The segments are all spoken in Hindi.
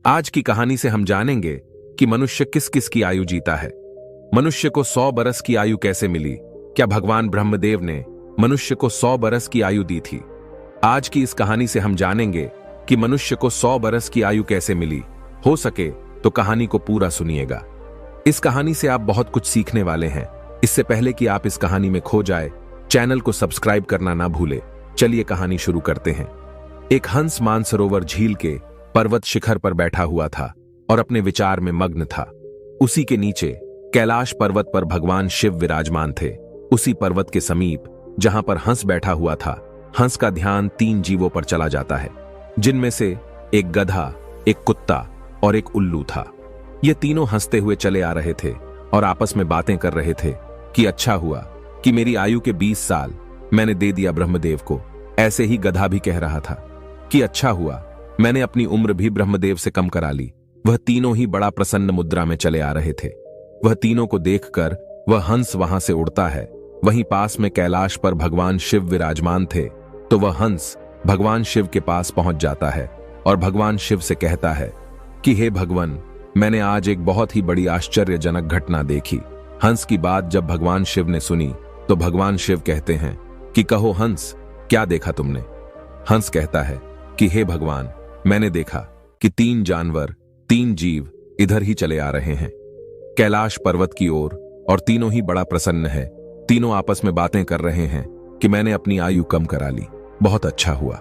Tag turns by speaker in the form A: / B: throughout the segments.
A: आज की कहानी से हम जानेंगे कि मनुष्य किस किस की आयु जीता है। मनुष्य को 100 बरस की आयु कैसे मिली? क्या भगवान ब्रह्मदेव ने मनुष्य को 100 बरस की आयु दी थी? आज की इस कहानी से हम जानेंगे कि मनुष्य को 100 बरस की आयु कैसे मिली। हो सके तो कहानी को पूरा सुनिएगा। इस कहानी से आप बहुत कुछ सीखने वाले हैं। इससे पहले कि आप इस कहानी में खो जाए, चैनल को सब्सक्राइब करना ना भूले। चलिए कहानी शुरू करते हैं। एक हंस मानसरोवर झील के पर्वत शिखर पर बैठा हुआ था और अपने विचार में मग्न था। उसी के नीचे कैलाश पर्वत पर भगवान शिव विराजमान थे। उसी पर्वत के समीप जहां पर हंस बैठा हुआ था, हंस का ध्यान 3 जीवों पर चला जाता है, जिनमें से एक गधा, एक कुत्ता और एक उल्लू था। ये तीनों हंसते हुए चले आ रहे थे और आपस में बातें कर रहे थे कि अच्छा हुआ कि मेरी आयु के 20 साल मैंने दे दिया ब्रह्मदेव को। ऐसे ही गधा भी कह रहा था कि अच्छा हुआ मैंने अपनी उम्र भी ब्रह्मदेव से कम करा ली। वह तीनों ही बड़ा प्रसन्न मुद्रा में चले आ रहे थे। वह तीनों को देखकर वह हंस वहां से उड़ता है। वहीं पास में कैलाश पर भगवान शिव विराजमान थे, तो वह हंस भगवान शिव के पास पहुंच जाता है और भगवान शिव से कहता है कि हे भगवान, मैंने आज एक बहुत ही बड़ी आश्चर्यजनक घटना देखी। हंस की बात जब भगवान शिव ने सुनी तो भगवान शिव कहते हैं कि कहो हंस, क्या देखा तुमने? हंस कहता है कि हे भगवान, मैंने देखा कि 3 जानवर, 3 जीव इधर ही चले आ रहे हैं कैलाश पर्वत की ओर, और तीनों ही बड़ा प्रसन्न है। तीनों आपस में बातें कर रहे हैं कि मैंने अपनी आयु कम करा ली, बहुत अच्छा हुआ।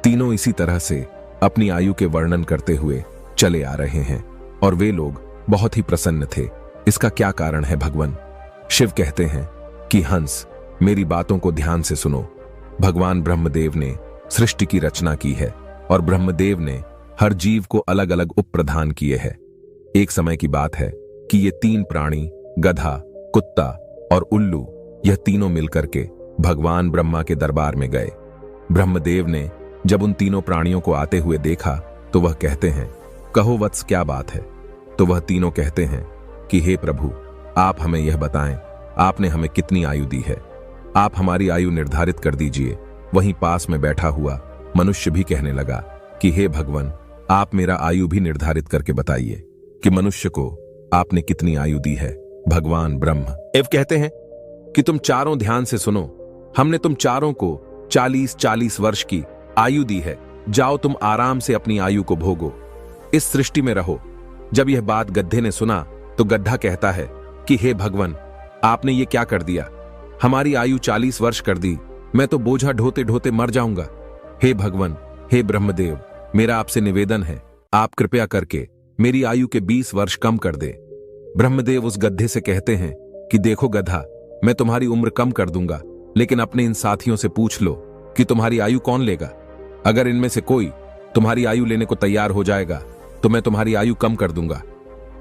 A: तीनों इसी तरह से अपनी आयु के वर्णन करते हुए चले आ रहे हैं और वे लोग बहुत ही प्रसन्न थे। इसका क्या कारण है भगवान? शिव कहते हैं कि हंस, मेरी बातों को ध्यान से सुनो। भगवान ब्रह्मदेव ने सृष्टि की रचना की है और ब्रह्मदेव ने हर जीव को अलग अलग उप प्रदान किए हैं। एक समय की बात है कि ये 3 प्राणी, गधा, कुत्ता और उल्लू, यह तीनों मिलकर के भगवान ब्रह्मा के दरबार में गए। ब्रह्मदेव ने जब उन तीनों प्राणियों को आते हुए देखा तो वह कहते हैं, कहो वत्स, क्या बात है? तो वह तीनों कहते हैं कि हे प्रभु, आप हमें यह बताएं, आपने हमें कितनी आयु दी है? आप हमारी आयु निर्धारित कर दीजिए। वहीं पास में बैठा हुआ मनुष्य भी कहने लगा कि हे भगवान, आप मेरा आयु भी निर्धारित करके बताइए कि मनुष्य को आपने कितनी आयु दी है। भगवान ब्रह्म एव कहते हैं कि तुम चारों ध्यान से सुनो। हमने तुम चारों को 40-40 वर्ष की आयु दी है। जाओ तुम आराम से अपनी आयु को भोगो, इस सृष्टि में रहो। जब यह बात गड्ढे ने सुना तो गड्ढा कहता है कि हे भगवान, आपने ये क्या कर दिया? हमारी आयु 40 वर्ष कर दी। मैं तो बोझा ढोते ढोते मर जाऊंगा। हे भगवान, हे ब्रह्मदेव, मेरा आपसे निवेदन है, आप कृपया करके मेरी आयु के 20 वर्ष कम कर दे। ब्रह्मदेव उस गड्ढे से कहते हैं कि देखो गधा, मैं तुम्हारी उम्र कम कर दूंगा, लेकिन अपने इन साथियों से पूछ लो कि तुम्हारी आयु कौन लेगा। अगर इनमें से कोई तुम्हारी आयु लेने को तैयार हो जाएगा तो मैं तुम्हारी आयु कम कर दूंगा।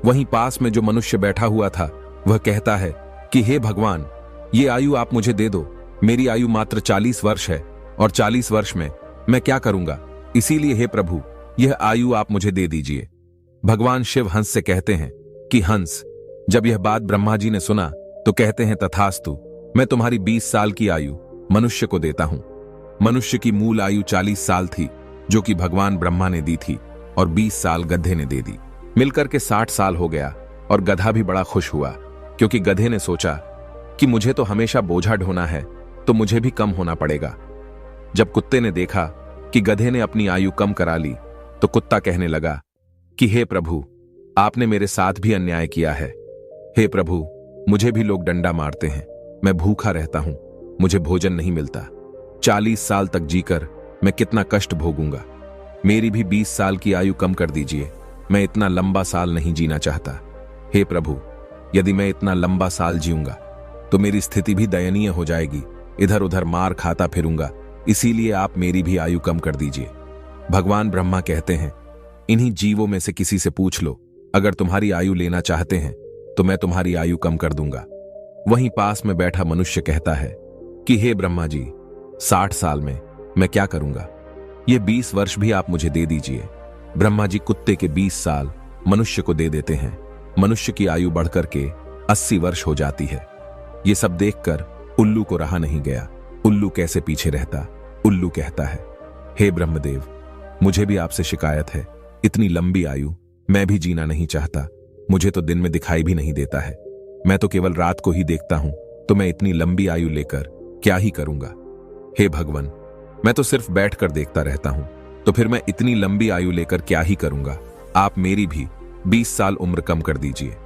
A: वहीं पास में जो मनुष्य बैठा हुआ था वह कहता है कि हे भगवान, ये आयु आप मुझे दे दो। मेरी आयु मात्र 40 वर्ष है और 40 वर्ष में मैं क्या करूंगा? इसीलिए हे प्रभु, यह आयु आप मुझे दे दीजिए। भगवान शिव हंस से कहते हैं कि हंस, जब यह बात ब्रह्मा जी ने सुना तो कहते हैं तथास्तु, मैं तुम्हारी 20 साल की आयु मनुष्य को देता हूं। मनुष्य की मूल आयु 40 साल थी, जो कि भगवान ब्रह्मा ने दी थी, और 20 साल गधे ने दे दी। मिलकर के 60 साल हो गया और गधा भी बड़ा खुश हुआ, क्योंकि गधे ने सोचा कि मुझे तो हमेशा बोझा ढोना है, तो मुझे भी कम होना पड़ेगा। जब कुत्ते ने देखा कि गधे ने अपनी आयु कम करा ली तो कुत्ता कहने लगा कि हे प्रभु, आपने मेरे साथ भी अन्याय किया है। हे प्रभु, मुझे भी लोग डंडा मारते हैं, मैं भूखा रहता हूं, मुझे भोजन नहीं मिलता। 40 साल तक जीकर मैं कितना कष्ट भोगूंगा। मेरी भी 20 साल की आयु कम कर दीजिए, मैं इतना लंबा साल नहीं जीना चाहता। हे प्रभु, यदि मैं इतना लंबा साल जीऊंगा तो मेरी स्थिति भी दयनीय हो जाएगी, इधर उधर मार खाता फिरूंगा, इसीलिए आप मेरी भी आयु कम कर दीजिए। भगवान ब्रह्मा कहते हैं, इन्हीं जीवों में से किसी से पूछ लो, अगर तुम्हारी आयु लेना चाहते हैं तो मैं तुम्हारी आयु कम कर दूंगा। वहीं पास में बैठा मनुष्य कहता है कि हे ब्रह्मा जी, 60 साल में मैं क्या करूंगा? ये 20 वर्ष भी आप मुझे दे दीजिए। ब्रह्मा जी कुत्ते के 20 साल मनुष्य को दे देते हैं। मनुष्य की आयु बढ़कर के 80 वर्ष हो जाती है। ये सब देखकर उल्लू को रहा नहीं गया। उल्लू कैसे पीछे रहता? उल्लू कहता है, हे ब्रह्मदेव, मुझे भी आपसे शिकायत है, इतनी लंबी आयु मैं भी जीना नहीं चाहता। मुझे तो दिन में दिखाई भी नहीं देता है। मैं तो केवल रात को ही देखता हूं। तो मैं इतनी लंबी आयु लेकर क्या ही करूंगा। हे भगवान, मैं तो सिर्फ बैठकर देखता रहता हूं। तो फिर मैं इतनी लंबी आयु लेकर क्या ही करूंगा। आप मेरी भी 20 साल उम्र कम कर दीजिए।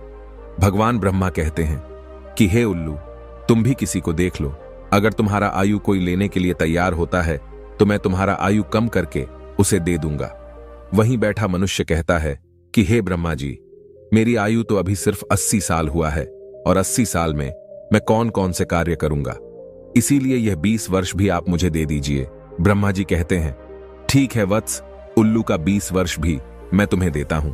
A: भगवान ब्रह्मा कहते हैं कि हे उल्लू, तुम भी किसी को देख लो। अगर तुम्हारा आयु कोई लेने के लिए तैयार होता है तो मैं तुम्हारा आयु कम करके उसे दे दूंगा। वहीं बैठा मनुष्य कहता है कि हे ब्रह्मा जी, मेरी आयु तो अभी सिर्फ 80 साल हुआ है और 80 साल में मैं कौन कौन से कार्य करूंगा। इसीलिए यह 20 वर्ष भी आप मुझे दे दीजिए। ब्रह्मा जी कहते हैं ठीक है वत्स, उल्लू का 20 वर्ष भी मैं तुम्हें देता हूं।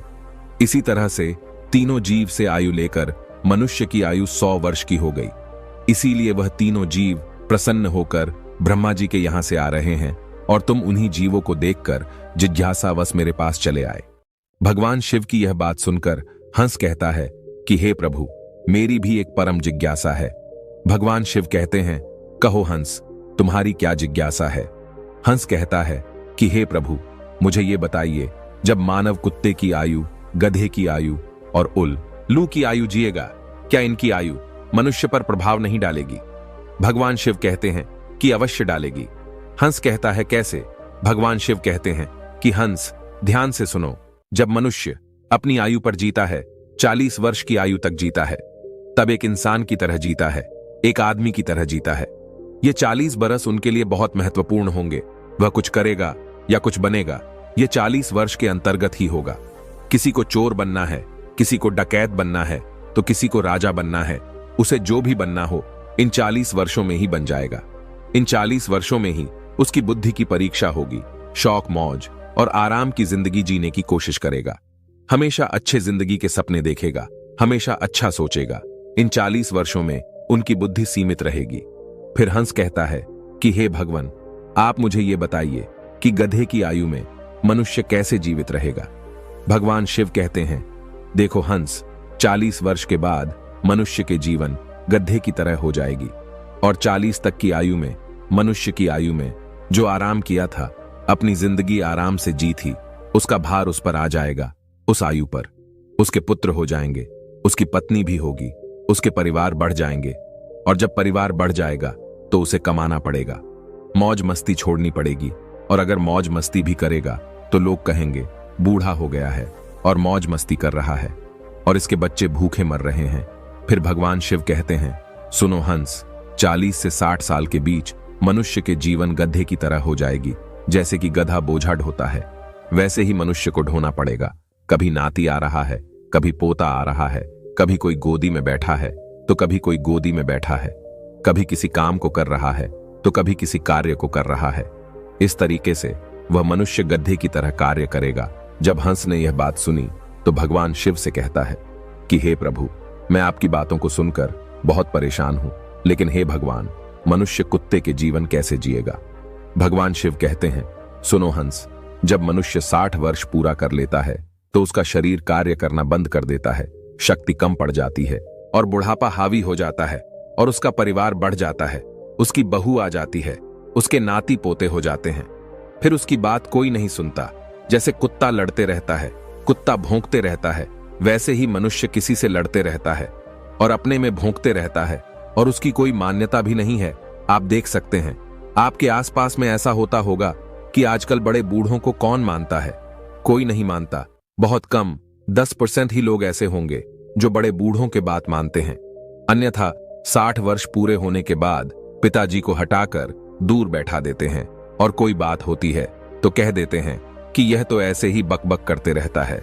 A: इसी तरह से तीनों जीव से आयु लेकर मनुष्य की आयु 100 वर्ष की हो गई। इसीलिए वह तीनों जीव प्रसन्न होकर ब्रह्मा जी के यहां से आ रहे हैं और तुम उन्हीं जीवों को देखकर जिज्ञासावश मेरे पास चले आए। भगवान शिव की यह बात सुनकर हंस कहता है कि हे प्रभु, मेरी भी एक परम जिज्ञासा है। भगवान शिव कहते हैं कहो हंस, तुम्हारी क्या जिज्ञासा है। हंस कहता है कि हे प्रभु, मुझे ये बताइए, जब मानव कुत्ते की आयु, गधे की आयु और उल्लू की आयु जिएगा, क्या इनकी आयु मनुष्य पर प्रभाव नहीं डालेगी। भगवान शिव कहते हैं कि अवश्य डालेगी। हंस कहता है कैसे। भगवान शिव कहते हैं कि हंस, ध्यान से सुनो। जब मनुष्य अपनी आयु पर जीता है, 40 वर्ष की आयु तक जीता है, तब एक इंसान की तरह जीता है, एक आदमी की तरह जीता है। ये 40 बरस उनके लिए बहुत महत्वपूर्ण होंगे। वह कुछ करेगा या कुछ बनेगा, ये 40 वर्ष के अंतर्गत ही होगा। किसी को चोर बनना है, किसी को डकैत बनना है, तो किसी को राजा बनना है। उसे जो भी बनना हो इन 40 वर्षों में ही बन जाएगा। इन 40 वर्षों में ही उसकी बुद्धि की परीक्षा होगी। शौक, मौज और आराम की जिंदगी जीने की कोशिश करेगा। हमेशा अच्छे जिंदगी के सपने देखेगा, हमेशा अच्छा सोचेगा। इन 40 वर्षों में उनकी बुद्धि सीमित रहेगी। फिर हंस कहता है कि हे भगवान, आप मुझे ये बताइए कि गधे की आयु में मनुष्य कैसे जीवित रहेगा। भगवान शिव कहते हैं देखो हंस, 40 वर्ष के बाद मनुष्य के जीवन गधे की तरह हो जाएगी और 40 तक की आयु में, मनुष्य की आयु में जो आराम किया था, अपनी जिंदगी आराम से जी थी, उसका भार उस पर आ जाएगा। उस आयु पर उसके पुत्र हो जाएंगे, उसकी पत्नी भी होगी, उसके परिवार बढ़ जाएंगे और जब परिवार बढ़ जाएगा तो उसे कमाना पड़ेगा, मौज मस्ती छोड़नी पड़ेगी। और अगर मौज मस्ती भी करेगा तो लोग कहेंगे बूढ़ा हो गया है और मौज मस्ती कर रहा है और इसके बच्चे भूखे मर रहे हैं। फिर भगवान शिव कहते हैं सुनो हंस, 40 से 60 साल के बीच मनुष्य के जीवन गधे की तरह हो जाएगी। जैसे कि गधा बोझा ढोता है, वैसे ही मनुष्य को ढोना पड़ेगा। कभी नाती आ रहा है, कभी पोता आ रहा है, कभी कोई गोदी में बैठा है तो कभी कोई गोदी में बैठा है, कभी किसी काम को कर रहा है तो कभी किसी कार्य को कर रहा है। इस तरीके से वह मनुष्य गधे की तरह कार्य करेगा। जब हंस ने यह बात सुनी तो भगवान शिव से कहता है कि हे प्रभु, मैं आपकी बातों को सुनकर बहुत परेशान हूं, लेकिन हे भगवान, मनुष्य कुत्ते के जीवन कैसे जिएगा। भगवान शिव कहते हैं सुनो हंस, जब मनुष्य 60 वर्ष पूरा कर लेता है तो उसका शरीर कार्य करना बंद कर देता है, शक्ति कम पड़ जाती है और बुढ़ापा हावी हो जाता है और उसका परिवार बढ़ जाता है, उसकी बहू आ जाती है, उसके नाती पोते हो जाते हैं। फिर उसकी बात कोई नहीं सुनता। जैसे कुत्ता लड़ते रहता है, कुत्ता भौंकते रहता है, वैसे ही मनुष्य किसी से लड़ते रहता है और अपने में भौंकते रहता है और उसकी कोई मान्यता भी नहीं है। आप देख सकते हैं, आपके आसपास में ऐसा होता होगा कि आजकल बड़े बूढ़ों को कौन मानता है। कोई नहीं मानता। बहुत कम 10% ही लोग ऐसे होंगे जो बड़े बूढ़ों के बात मानते हैं। अन्यथा 60 वर्ष पूरे होने के बाद पिताजी को हटाकर दूर बैठा देते हैं और कोई बात होती है तो कह देते हैं कि यह तो ऐसे ही बकबक करते रहता है,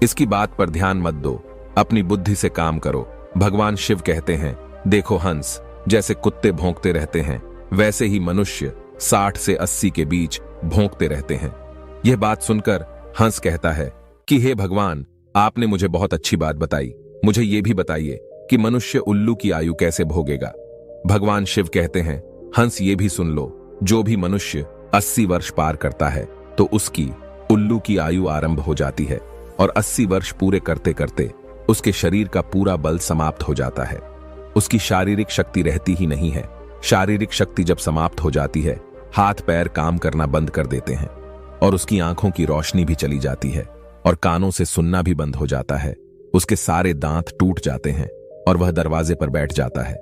A: इसकी बात पर ध्यान मत दो, अपनी बुद्धि से काम करो। भगवान शिव कहते हैं देखो हंस, जैसे कुत्ते भौंकते रहते हैं वैसे ही मनुष्य 60 से 80 के बीच भौंकते रहते हैं। यह बात सुनकर हंस कहता है कि हे भगवान, आपने मुझे बहुत अच्छी बात बताई, मुझे यह भी बताइए कि मनुष्य उल्लू की आयु कैसे भोगेगा। भगवान शिव कहते हैं हंस, ये भी सुन लो, जो भी मनुष्य 80 वर्ष पार करता है तो उसकी उल्लू की आयु आरंभ हो जाती है और 80 वर्ष पूरे करते करते उसके शरीर का पूरा बल समाप्त हो जाता है। उसकी शारीरिक शक्ति रहती ही नहीं है। शारीरिक शक्ति जब समाप्त हो जाती है, हाथ पैर काम करना बंद कर देते हैं और उसकी आंखों की रोशनी भी चली जाती है और कानों से सुनना भी बंद हो जाता है। उसके सारे दांत टूट जाते हैं और वह दरवाजे पर बैठ जाता है।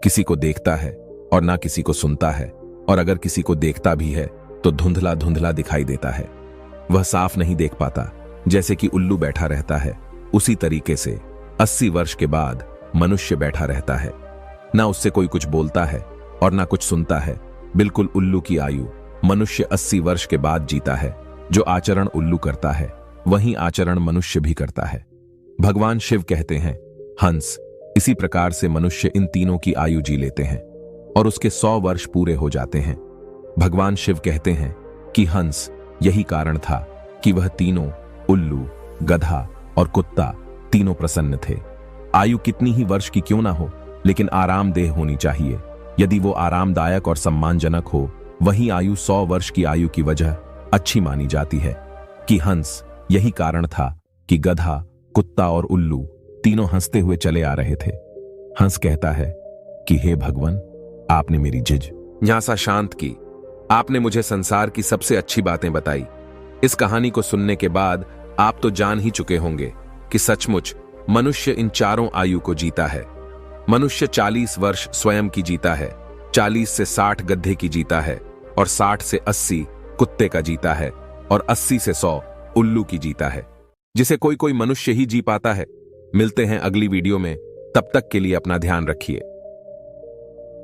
A: किसी को देखता है और ना किसी को सुनता है, और अगर किसी को देखता भी है तो धुंधला धुंधला दिखाई देता है। वह साफ नहीं देख पाता, जैसे कि उल्लू बैठा रहता है। उसी तरीके से 80 वर्ष के बाद मनुष्य बैठा रहता है। ना उससे कोई कुछ बोलता है और ना कुछ सुनता है। बिल्कुल उल्लू की आयु मनुष्य 80 वर्ष के बाद जीता है। जो आचरण उल्लू करता है वही आचरण मनुष्य भी करता है। भगवान शिव कहते हैं, हंस, इसी प्रकार से मनुष्य इन तीनों की आयु जी लेते हैं और उसके 100 वर्ष पूरे हो जाते हैं। भगवान शिव कहते हैं कि हंस, यही कारण था कि वह तीनों, उल्लू, गधा और कुत्ता, तीनों प्रसन्न थे। आयु कितनी ही वर्ष की क्यों ना हो, लेकिन आरामदेह होनी चाहिए। यदि वो आरामदायक और सम्मानजनक हो, वही आयु 100 वर्ष की आयु की वजह अच्छी मानी जाती है। कि हंस, यही कारण था कि गधा, कुत्ता और उल्लू तीनों हंसते हुए चले आ रहे थे। हंस कहता है कि हे भगवान, आपने मेरी जिज्ञासा शांत की। आपने मुझे संसार की सबसे अच्छी बातें बताई। इस कहानी को सुनने के बाद आप तो जान ही चुके होंगे कि सचमुच मनुष्य इन चारों आयु को जीता है। मनुष्य 40 वर्ष स्वयं की जीता है, 40 से 60 गधे की जीता है, और 60 से 80 कुत्ते का जीता है, और 80 से 100 उल्लू की जीता है, जिसे कोई कोई मनुष्य ही जी पाता है। मिलते हैं अगली वीडियो में, तब तक के लिए अपना ध्यान रखिए।